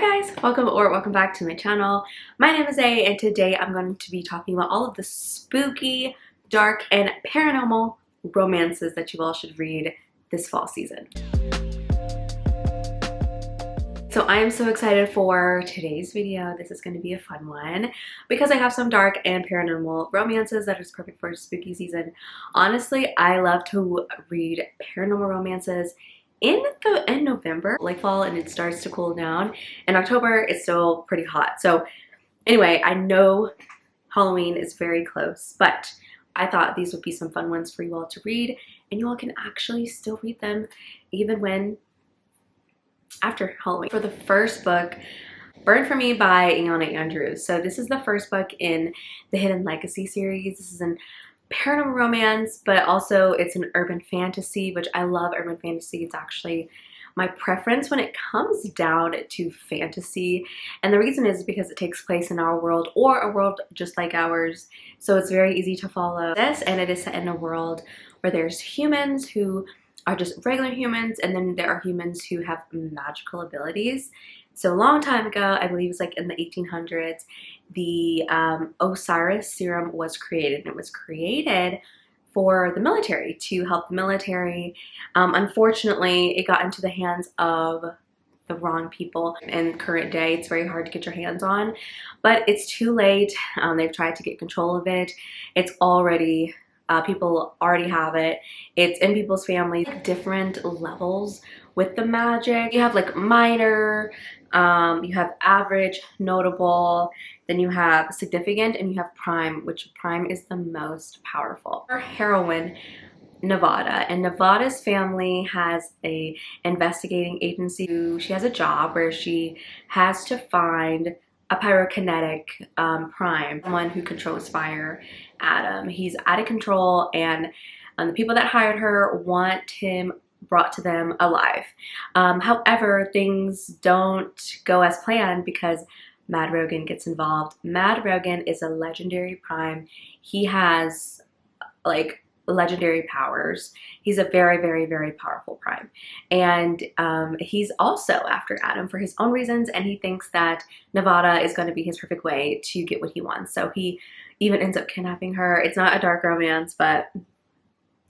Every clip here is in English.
Hi guys, welcome back to my channel. My name is A, and today I'm going to be talking about all of the spooky, dark, and paranormal romances that you all should read this fall season. So I am so excited for today's video. This is going to be a fun one because I have some dark and paranormal romances that is perfect for spooky season. Honestly, I love to read paranormal romances in November, like fall, and it starts to cool down. In October, it's still pretty hot. So anyway, I know Halloween is very close, but I thought these would be some fun ones for you all to read, and you all can actually still read them even when after Halloween. For the first book, Burned for Me by Ayanna Andrews. So this is the first book in the Hidden Legacy series. This is an paranormal romance, but also it's an urban fantasy, which I love urban fantasy. It's actually my preference when it comes down to fantasy. And the reason is because it takes place in our world or a world just like ours. So it's very easy to follow this, and it is set in a world where there's humans who are just regular humans, and then there are humans who have magical abilities. So a long time ago, I believe it's like in the 1800s, the Osiris serum was created. And it was created for the military, to help the military. Unfortunately, it got into the hands of the wrong people. In current day, it's very hard to get your hands on, but it's too late. They've tried to get control of it. It's already people already have it. It's in people's families. Different levels with the magic. You have like minor, you have average, notable, then you have significant, and you have prime, which prime is the most powerful. Our heroine, Nevada, and Nevada's family has a investigating agency. She has a job where she has to find a pyrokinetic prime, someone who controls fire, Adam. He's out of control, and the people that hired her want him brought to them alive. However, things don't go as planned because Mad Rogan gets involved. Mad Rogan is a legendary prime. He has like legendary powers. He's a very, very, very powerful prime. And he's also after Adam for his own reasons, and he thinks that Nevada is going to be his perfect way to get what he wants. So he even ends up kidnapping her. It's not a dark romance, but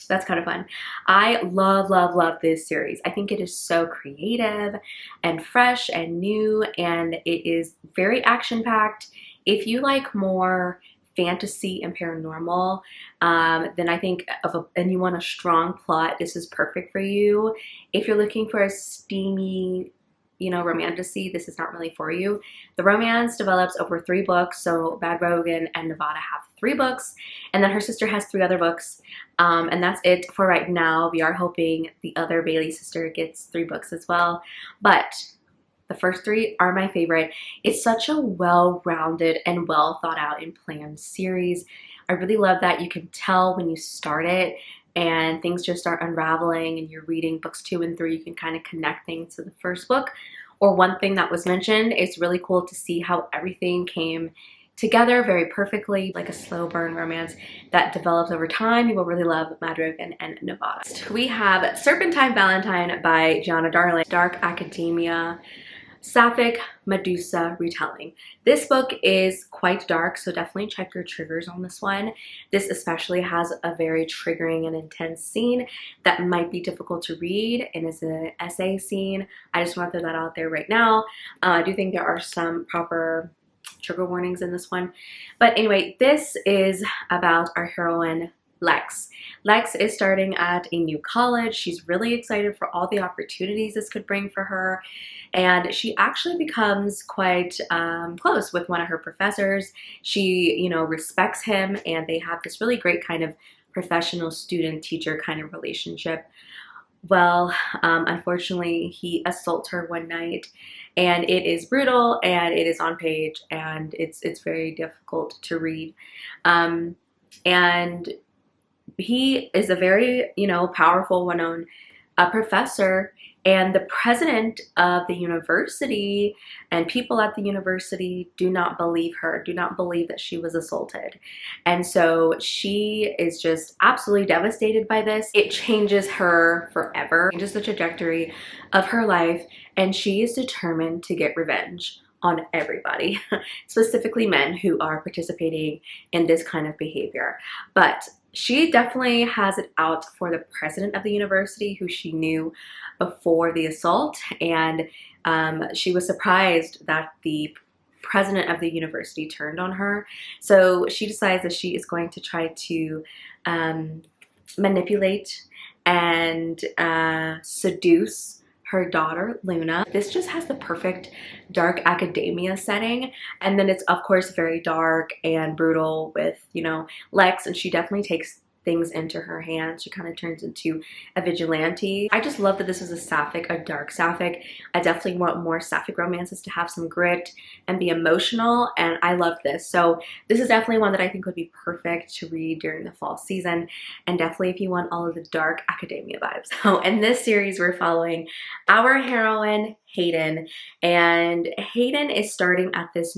that's kind of fun. I love, love, love this series. I think it is so creative and fresh and new, and it is very action-packed. If you like more fantasy and paranormal, then I think and you want a strong plot, this is perfect for you. If you're looking for a steamy, romantasy, this is not really for you. The romance develops over 3 books. So Mad Rogan and Nevada have 3 books, and then her sister has 3 other books. And that's it for right now. We are hoping the other Bailey sister gets 3 books as well. But the first 3 are my favorite. It's such a well-rounded and well thought out and planned series. I really love that you can tell when you start it and things just start unraveling and you're reading books 2 and 3, you can kind of connect things to the first book or one thing that was mentioned. It's really cool to see how everything came together very perfectly, like a slow burn romance that develops over time. You will really love Mad Rogan and Nevada. We have Serpentine Valentine by Gianna Darling, dark academia, sapphic Medusa retelling. This book is quite dark, so definitely check your triggers on this one. This especially has a very triggering and intense scene that might be difficult to read, and is an essay scene. I just want to throw that out there right now. I do think there are some proper trigger warnings in this one. But anyway, this is about our heroine, Lex. Lex is starting at a new college. She's really excited for all the opportunities this could bring for her. And she actually becomes quite close with one of her professors. She, respects him, and they have this really great kind of professional student-teacher kind of relationship. Well, unfortunately, he assaults her one night, and it is brutal, and it is on page, and it's very difficult to read. And he is a very, powerful, well-known professor, and the president of the university and people at the university do not believe her, do not believe that she was assaulted. And so she is just absolutely devastated by this. It changes her forever, changes the trajectory of her life, and she is determined to get revenge on everybody, specifically men who are participating in this kind of behavior. But she definitely has it out for the president of the university, who she knew before the assault, and she was surprised that the president of the university turned on her. So she decides that she is going to try to manipulate and seduce her daughter, Luna. This just has the perfect dark academia setting. And then it's of course very dark and brutal with, you know, Lex, and she definitely takes things into her hands. She kind of turns into a vigilante. I just love that this is a sapphic, a dark sapphic. I definitely want more sapphic romances to have some grit and be emotional, and I love this. So this is definitely one that I think would be perfect to read during the fall season, and definitely if you want all of the dark academia vibes. So in this series, we're following our heroine, Hayden, and Hayden is starting at this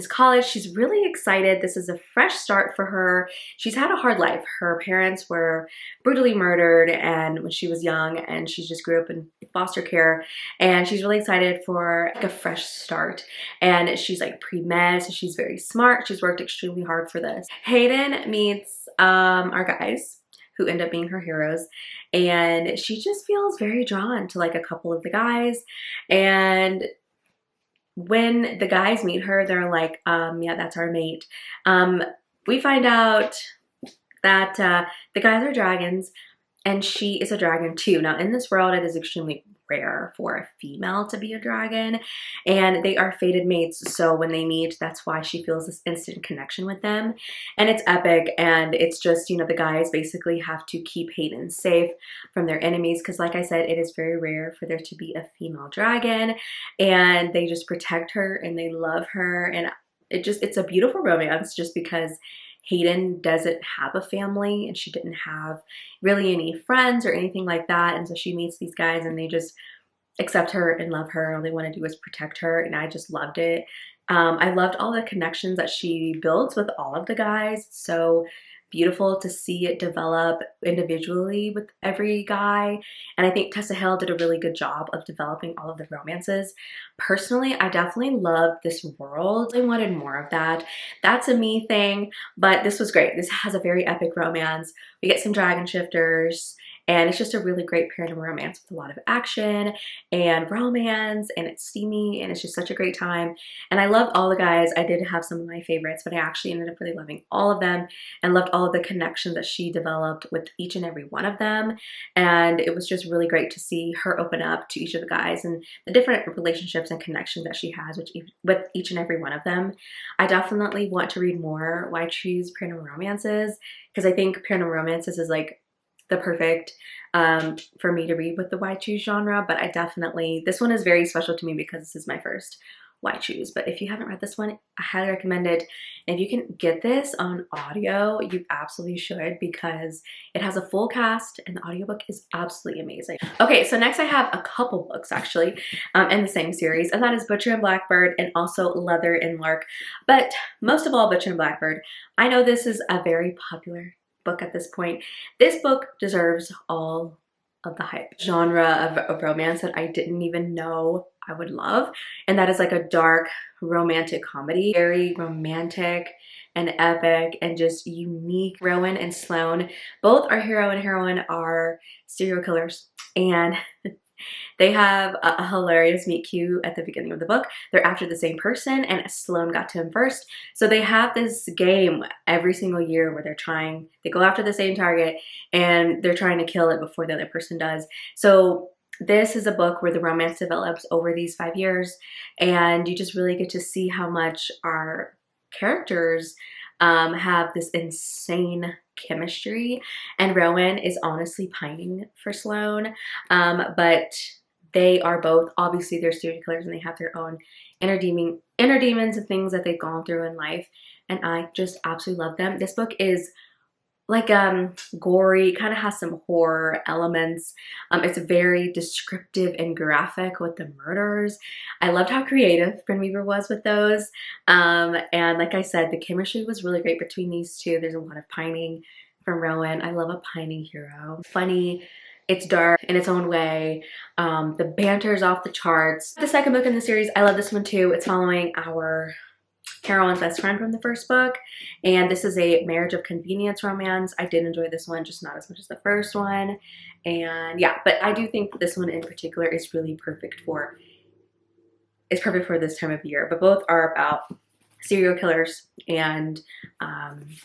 college. She's really excited. This is a fresh start for her. She's had a hard life. Her parents were brutally murdered and when she was young, and she just grew up in foster care, and she's really excited for like a fresh start. And she's like pre-med, so she's very smart. She's worked extremely hard for this. Hayden meets our guys, who end up being her heroes, and she just feels very drawn to like a couple of the guys. And when the guys meet her, they're like, yeah, that's our mate. We find out that the guys are dragons, and she is a dragon too. Now, in this world, it is extremely rare for a female to be a dragon, and they are fated mates. So when they meet, that's why she feels this instant connection with them, and it's epic. And it's just, you know, the guys basically have to keep Hayden safe from their enemies, because like I said, it is very rare for there to be a female dragon, and they just protect her and they love her. And it's a beautiful romance, just because Hayden doesn't have a family and she didn't have really any friends or anything like that. And so she meets these guys and they just accept her and love her. All they want to do is protect her. And I just loved it. I loved all the connections that she builds with all of the guys. It's so beautiful to see it develop individually with every guy. And I think Tessa Hale did a really good job of developing all of the romances. Personally, I definitely loved this world. I wanted more of that. That's a me thing, but this was great. This has a very epic romance. We get some dragon shifters, and it's just a really great paranormal romance with a lot of action and romance, and it's steamy, and it's just such a great time. And I loved all the guys. I did have some of my favorites, but I actually ended up really loving all of them and loved all of the connections that she developed with each and every one of them. And it was just really great to see her open up to each of the guys and the different relationships and connections that she has with each and every one of them. I definitely want to read more Why Choose Paranormal Romances, because I think paranormal romances is like the perfect for me to read with the Why Choose genre. But I definitely, this one is very special to me because this is my first Why Choose. But if you haven't read this one, I highly recommend it. And if you can get this on audio, you absolutely should, because it has a full cast and the audiobook is absolutely amazing. Okay, so next I have a couple books actually in the same series, and that is Butcher and Blackbird and also Leather and Lark. But most of all, Butcher and Blackbird. I know this is a very popular book at this point. This book deserves all of the hype. Genre of romance that I didn't even know I would love, and that is like a dark romantic comedy. Very romantic and epic and just unique. Rowan and Sloane, both our hero and heroine, are serial killers, and they have a hilarious meet cute at the beginning of the book. They're after the same person, and Sloane got to him first. So they have this game every single year where they go after the same target and they're trying to kill it before the other person does. So this is a book where the romance develops over these 5 years, and you just really get to see how much our characters have this insane chemistry. And Rowan is honestly pining for Sloane, but they are both, obviously they're serial killers and they have their own inner demons and things that they've gone through in life, and I just absolutely love them. This book is like gory, kind of has some horror elements. It's very descriptive and graphic with the murders. I loved how creative Bryn Weaver was with those. And like I said, the chemistry was really great between these two. There's a lot of pining from Rowan. I love a pining hero. Funny, it's dark in its own way. The banter is off the charts. The second book in the series, I love this one too. It's following our heroine's best friend from the first book, and this is a marriage of convenience romance. I did enjoy this one, just not as much as the first one. And yeah, but I do think this one in particular is really perfect for this time of year. But both are about serial killers, and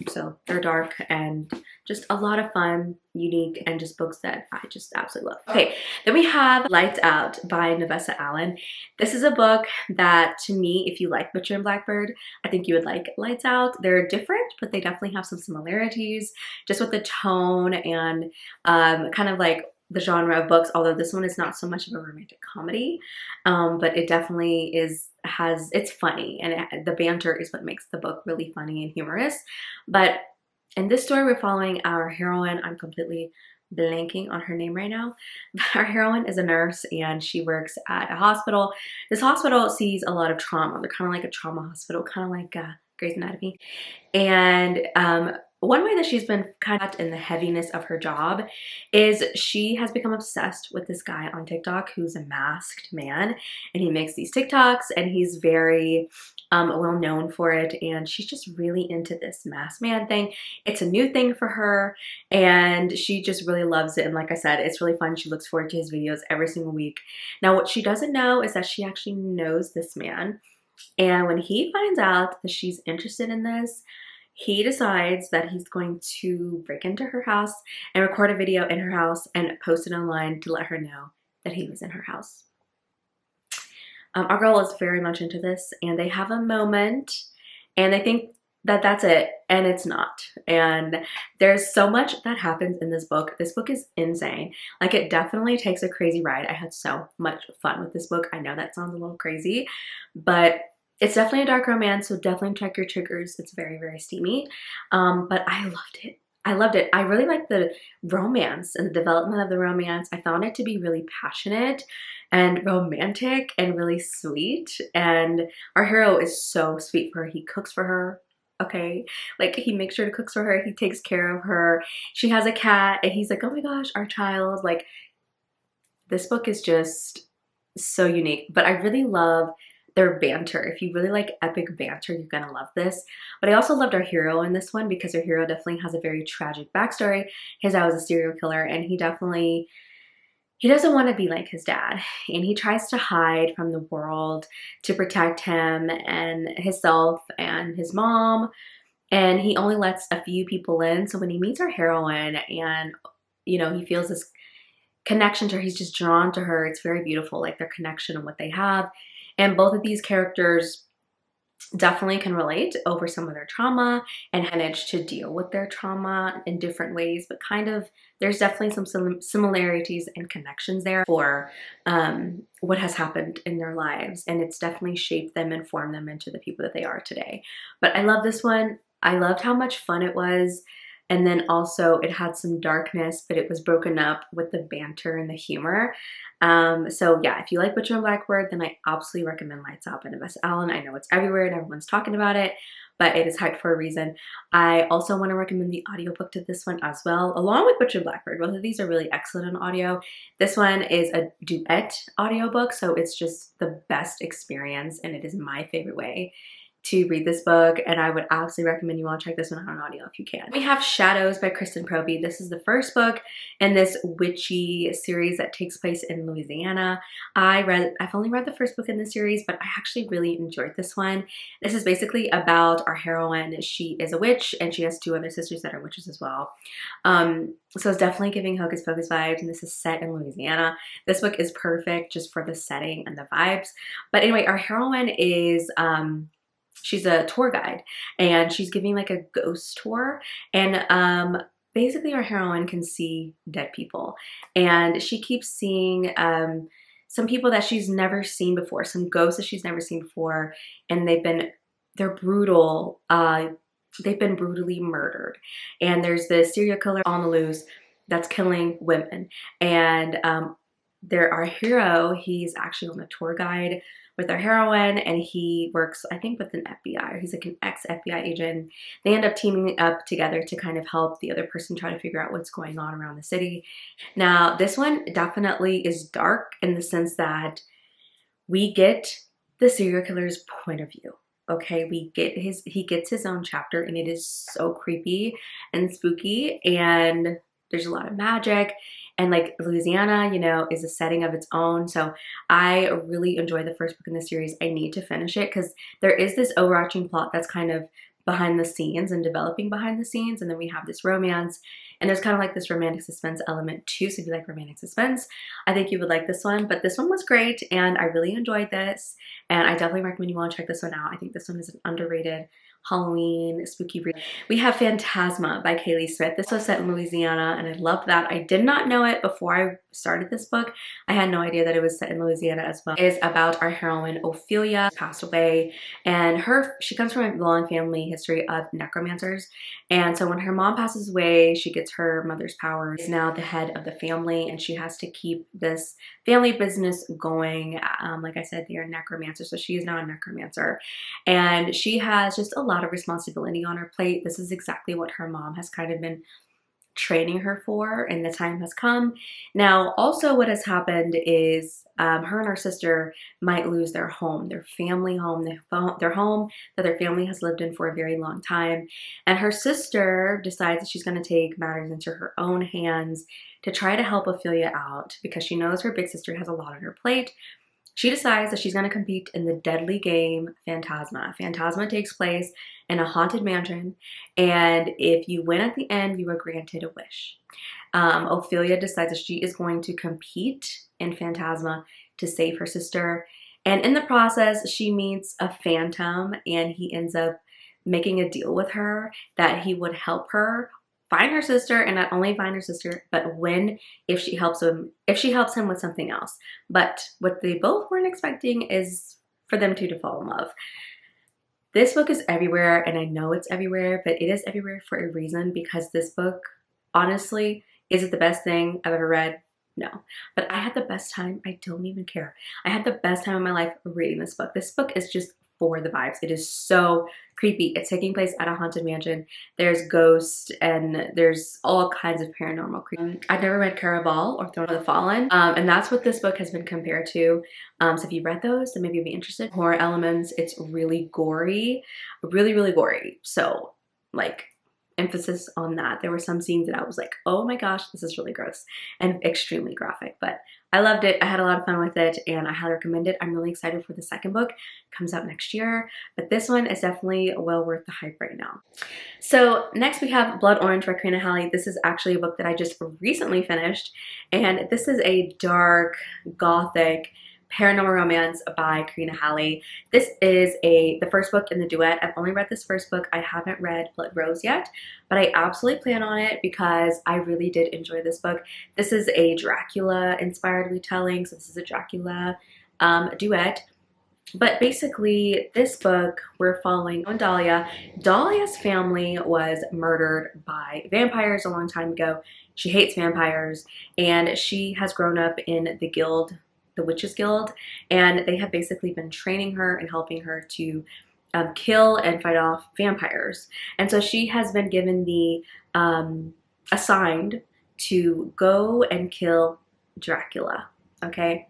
so they're dark and just a lot of fun, unique, and just books that I just absolutely love. Okay, then we have Lights Out by Nevessa Allen. This is a book that, to me, if you like Butcher and Blackbird, I think you would like Lights Out. They're different, but they definitely have some similarities just with the tone and kind of like the genre of books, although this one is not so much of a romantic comedy, but it definitely it's funny, and the banter is what makes the book really funny and humorous. But in this story, we're following our heroine. I'm completely blanking on her name right now. Our heroine is a nurse, and she works at a hospital. This hospital sees a lot of trauma. They're kind of like a trauma hospital, kind of like Grey's Anatomy. And one way that she's been kind of in the heaviness of her job is she has become obsessed with this guy on TikTok who's a masked man, and he makes these TikToks, and he's very well known for it, and she's just really into this masked man thing. It's a new thing for her, and she just really loves it. And like I said, it's really fun. She looks forward to his videos every single week. Now, what she doesn't know is that she actually knows this man, and when he finds out that she's interested in this, he decides that he's going to break into her house and record a video in her house and post it online to let her know that he was in her house. Our girl is very much into this, and they have a moment, and they think that that's it, and it's not. And there's so much that happens in this book. This book is insane. Like, it definitely takes a crazy ride. I had so much fun with this book. I know that sounds a little crazy, but it's definitely a dark romance, so definitely check your triggers. It's very, very steamy, but I loved it. I loved it. I really liked the romance and the development of the romance. I found it to be really passionate and romantic and really sweet, and our hero is so sweet for her. He cooks for her. Okay, like, he makes sure to cook for her. He takes care of her. She has a cat, and he's like, oh my gosh, our child. Like, this book is just so unique, but I really love their banter. If you really like epic banter, you're gonna love this. But I also loved our hero in this one because our hero definitely has a very tragic backstory. His dad was a serial killer, and he doesn't want to be like his dad, and he tries to hide from the world to protect him and himself and his mom, and he only lets a few people in. So when he meets our heroine and, you know, he feels this connection to her, he's just drawn to her. It's very beautiful, like their connection and what they have. And both of these characters definitely can relate over some of their trauma and manage to deal with their trauma in different ways, but kind of there's definitely some similarities and connections there for what has happened in their lives, and it's definitely shaped them and formed them into the people that they are today. But I love this one. I loved how much fun it was. And then also it had some darkness, but it was broken up with the banter and the humor. So yeah, if you like Butcher and Blackbird, then I absolutely recommend Lights Out by Nevessa Allen. I know it's everywhere and everyone's talking about it, but it is hyped for a reason. I also want to recommend the audiobook to this one as well, along with Butcher and Blackbird. Both of these are really excellent on audio. This one is a duet audiobook, so it's just the best experience, and it is my favorite way to read this book, and I would absolutely recommend you all check this one out on audio if you can. We have Shadows by Kristen Proby. This is the first book in this witchy series that takes place in Louisiana. I've only read the first book in the series, but I actually really enjoyed this one. This is basically about our heroine. She is a witch, and she has two other sisters that are witches as well. So it's definitely giving Hocus Pocus vibes, and this is set in Louisiana. This book is perfect just for the setting and the vibes. But anyway, our heroine is she's a tour guide, and she's giving like a ghost tour, and basically our heroine can see dead people, and she keeps seeing some people that she's never seen before, some ghosts that she's never seen before, and they're brutal they've been brutally murdered, and there's this serial killer on the loose that's killing women. And our hero, he's actually on a tour guide with our heroine, and he works, I think, with an FBI, or he's like an ex-FBI agent. They end up teaming up together to kind of help the other person try to figure out what's going on around the city. Now, this one definitely is dark in the sense that we get the serial killer's point of view. Okay, he gets his own chapter, and it is so creepy and spooky, and there's a lot of magic, and like Louisiana, you know, is a setting of its own. So I really enjoy the first book in the series. I need to finish it because there is this overarching plot that's kind of behind the scenes and developing behind the scenes, and then we have this romance, and there's kind of like this romantic suspense element too. So if you like romantic suspense, I think you would like this one. But this one was great, and I really enjoyed this, and I definitely recommend you want to check this one out. I think this one is an underrated Halloween spooky read. We have Phantasma by Kaylee Smith. This was set in Louisiana, and I loved that. I did not know it before I started this book. I had no idea that it was set in Louisiana as well. It is about our heroine Ophelia, who passed away, and she comes from a long family history of necromancers. And so when her mom passes away, she gets her mother's powers. She's now the head of the family, and she has to keep this family business going. Like I said, they are necromancers, so she is now a necromancer, and she has just a lot of responsibility on her plate. This is exactly what her mom has kind of been training her for, and the time has come. Now, also what has happened is her and her sister might lose their home, their family home, their home that their family has lived in for a very long time. And her sister decides that she's going to take matters into her own hands to try to help Ophelia out because she knows her big sister has a lot on her plate. She decides that she's going to compete in the deadly game Phantasma. Phantasma takes place in a haunted mansion, and if you win at the end, you are granted a wish. Ophelia decides that she is going to compete in Phantasma to save her sister, and in the process, she meets a phantom, and he ends up making a deal with her that he would help her find her sister, and not only find her sister, but win if she helps him with something else. But what they both weren't expecting is for them two to fall in love. This book is everywhere, and I know it's everywhere, but it is everywhere for a reason, because this book, honestly, is it the best thing I've ever read? No. But I had the best time. I don't even care. I had the best time of my life reading this book. This book is just for the vibes. It is so creepy. It's taking place at a haunted mansion. There's ghosts, and there's all kinds of paranormal creepy. I've never read Caraval or Throne of the Fallen, and that's what this book has been compared to. So if you've read those, then maybe you'll be interested. Horror elements. It's really gory, really, really gory. So like, emphasis on that. There were some scenes that I was like, oh my gosh, this is really gross and extremely graphic, but I loved it. I had a lot of fun with it, and I highly recommend it. I'm really excited for the second book. It comes out next year, but this one is definitely well worth the hype right now. So next we have Blood Orange by Karina Halle. This is actually a book that I just recently finished, and this is a dark, gothic, paranormal romance by Karina Halle. This is the first book in the duet. I've only read this first book. I haven't read Blood Rose yet, but I absolutely plan on it because I really did enjoy this book. This is a Dracula inspired retelling, so this is a Dracula duet. But basically, this book, we're following Dahlia. Dahlia's family was murdered by vampires a long time ago. She hates vampires, and she has grown up in the guild, the Witches Guild, and they have basically been training her and helping her to kill and fight off vampires. And so she has been given the assigned to go and kill Dracula, okay?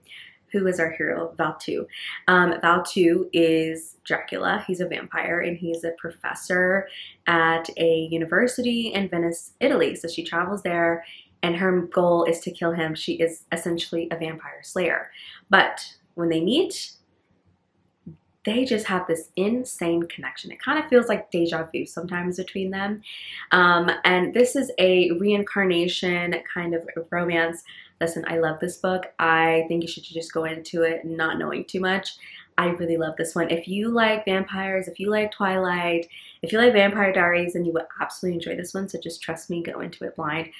Who is our hero? Valtu. Valtu is Dracula. He's a vampire, and he's a professor at a university in Venice, Italy. So she travels there, and her goal is to kill him. She is essentially a vampire slayer. But when they meet, they just have this insane connection. It kind of feels like deja vu sometimes between them. And this is a reincarnation kind of romance. Listen, I love this book. I think you should just go into it not knowing too much. I really love this one. If you like vampires, if you like Twilight, if you like Vampire Diaries, then you would absolutely enjoy this one. So just trust me, go into it blind.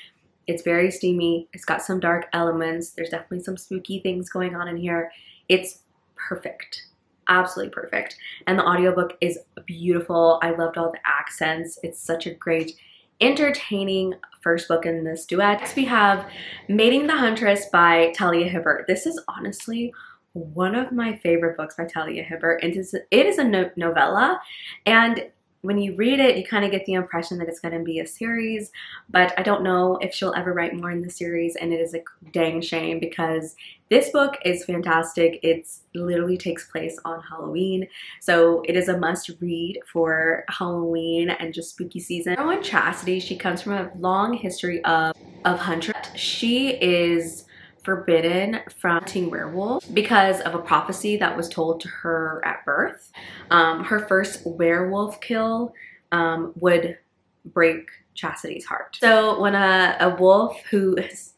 It's very steamy. It's got some dark elements. There's definitely some spooky things going on in here. It's perfect. absolutely perfect. And the audiobook is beautiful. I loved all the accents. It's such a great, entertaining first book in this duet. Next we have Mating the Huntress by Talia Hibbert. This is honestly one of my favorite books by Talia Hibbert. It is a novella, and when you read it, you kind of get the impression that it's going to be a series, but I don't know if she'll ever write more in the series, and it is a dang shame because this book is fantastic. It literally takes place on Halloween, so it is a must read for Halloween and just spooky season. Heroine Chastity, she comes from a long history of huntress. She is forbidden from hunting werewolves because of a prophecy that was told to her at birth. Her first werewolf kill would break Chastity's heart. So when a wolf who is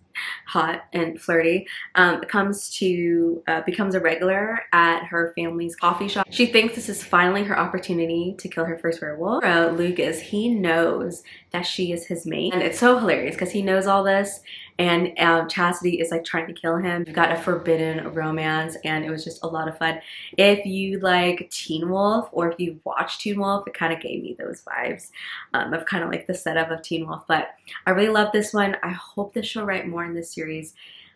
hot and flirty becomes a regular at her family's coffee shop, she thinks this is finally her opportunity to kill her first werewolf. Lucas, he knows that she is his mate, and it's so hilarious because he knows all this, and Chastity is like trying to kill him. We've got a forbidden romance, and it was just a lot of fun. If you like Teen Wolf, or if you watch Teen Wolf, it kind of gave me those vibes of kind of like the setup of Teen Wolf. But I really love this one. I hope that she'll write more in this series.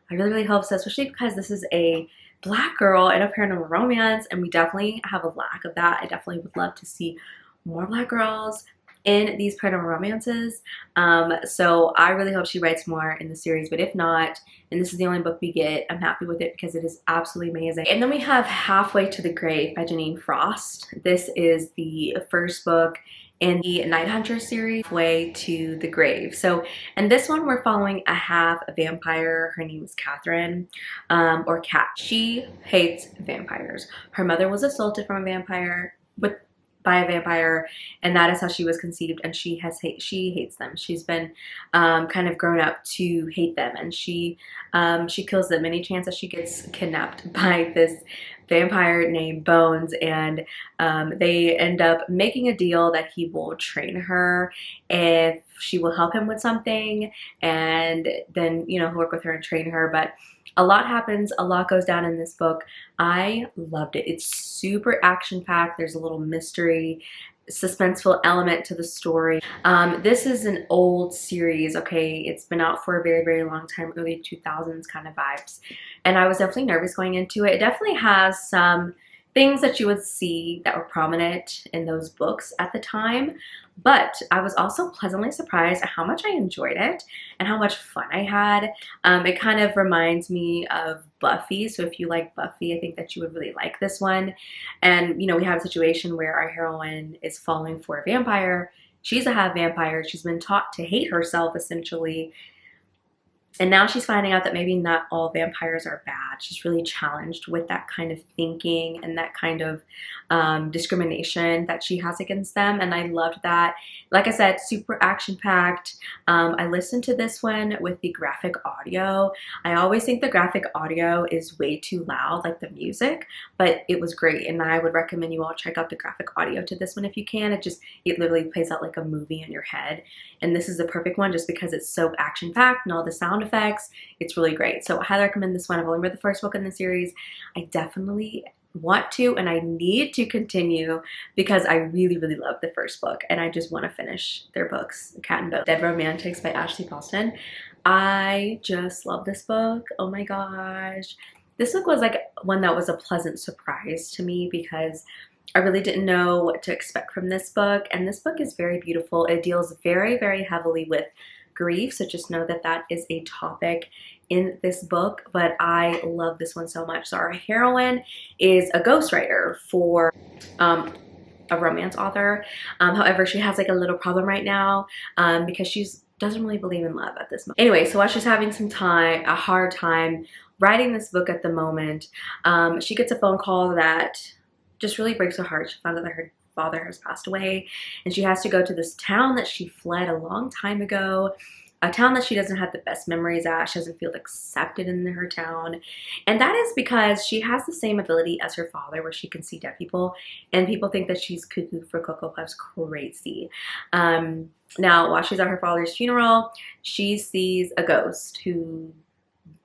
I really hope so, especially because this is a Black girl in a paranormal romance, and we definitely have a lack of that. I definitely would love to see more Black girls in these paranormal romances. So I really hope she writes more in the series, but if not, and this is the only book we get, I'm happy with it because it is absolutely amazing. And then we have Halfway to the Grave by Janine Frost. This is the first book in the Night Hunter series, Way to the Grave. So in this one, we're following a half vampire. Her name is Catherine, or Cat. She hates vampires. Her mother was assaulted from a vampire, by a vampire, and that is how she was conceived, and she hates them. She's been kind of grown up to hate them, and she kills them any chance that she gets kidnapped by this vampire named Bones, and they end up making a deal that he will train her if she will help him with something, and then, you know, he'll work with her and train her. But a lot happens, a lot goes down in this book. I loved it. It's super action-packed. There's a little mystery, suspenseful element to the story. This is an old series, okay? It's been out for a very, very long time, early 2000s kind of vibes. And I was definitely nervous going into it. It definitely has some things that you would see that were prominent in those books at the time, but I was also pleasantly surprised at how much I enjoyed it and how much fun I had. It kind of reminds me of Buffy, so if you like Buffy, I think that you would really like this one. And, you know, we have a situation where our heroine is falling for a vampire. She's a half vampire. She's been taught to hate herself, essentially. And now she's finding out that maybe not all vampires are bad. She's really challenged with that kind of thinking and that kind of discrimination that she has against them. And I loved that. Like I said, super action-packed. I listened to this one with the graphic audio. I always think the graphic audio is way too loud, like the music, but it was great. And I would recommend you all check out the graphic audio to this one if you can. It literally plays out like a movie in your head. And this is the perfect one just because it's so action-packed and all the sound effects. It's really great. So I highly recommend this one. I've only read the first book in the series. I definitely want to, and I need to continue because I really, really love the first book, and I just want to finish their books, Cat and Bone. Dead Romantics by Ashley Paulston. I just love this book. Oh my gosh. This book was like one that was a pleasant surprise to me because I really didn't know what to expect from this book, and this book is very beautiful. It deals very, very heavily with grief, so just know that that is a topic in this book, but I love this one so much. So our heroine is a ghostwriter for a romance author. However, she has like a little problem right now because she doesn't really believe in love at this moment. Anyway, so while she's having a hard time writing this book at the moment, she gets a phone call that just really breaks her heart. She found out that her father has passed away, and she has to go to this town that she fled a long time ago, a town that she doesn't have the best memories at. She doesn't feel accepted in her town, and that is because she has the same ability as her father, where she can see dead people, and people think that she's cuckoo for Cocoa Puffs crazy. Now, while she's at her father's funeral, she sees a ghost who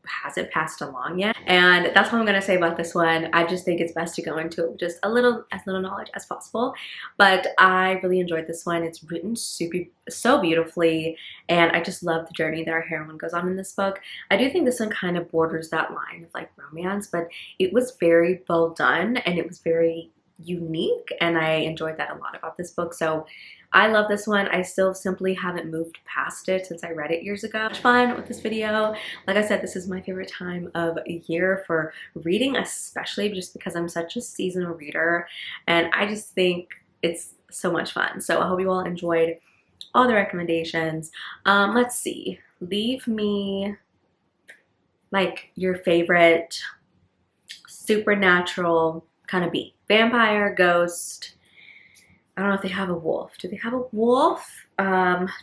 hasn't passed along yet. And that's what I'm gonna say about this one. I just think it's best to go into it with just as little knowledge as possible. But I really enjoyed this one. It's written so beautifully, and I just love the journey that our heroine goes on in this book. I do think this one kind of borders that line of like romance, but it was very well done and it was very unique, and I enjoyed that a lot about this book. So I love this one. I still simply haven't moved past it since I read it years ago. Much fun with this video. Like I said, this is my favorite time of year for reading, especially just because I'm such a seasonal reader, and I just think it's so much fun. So I hope you all enjoyed all the recommendations. Let's see. Leave me like your favorite supernatural kind of being. Vampire, ghost, I don't know if they have a wolf. Do they have a wolf?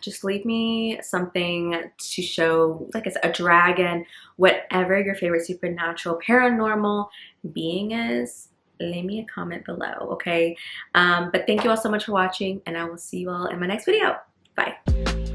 Just leave me something to show, like I said, a dragon, whatever your favorite supernatural, paranormal being is. Leave me a comment below, okay? But thank you all so much for watching, and I will see you all in my next video. Bye.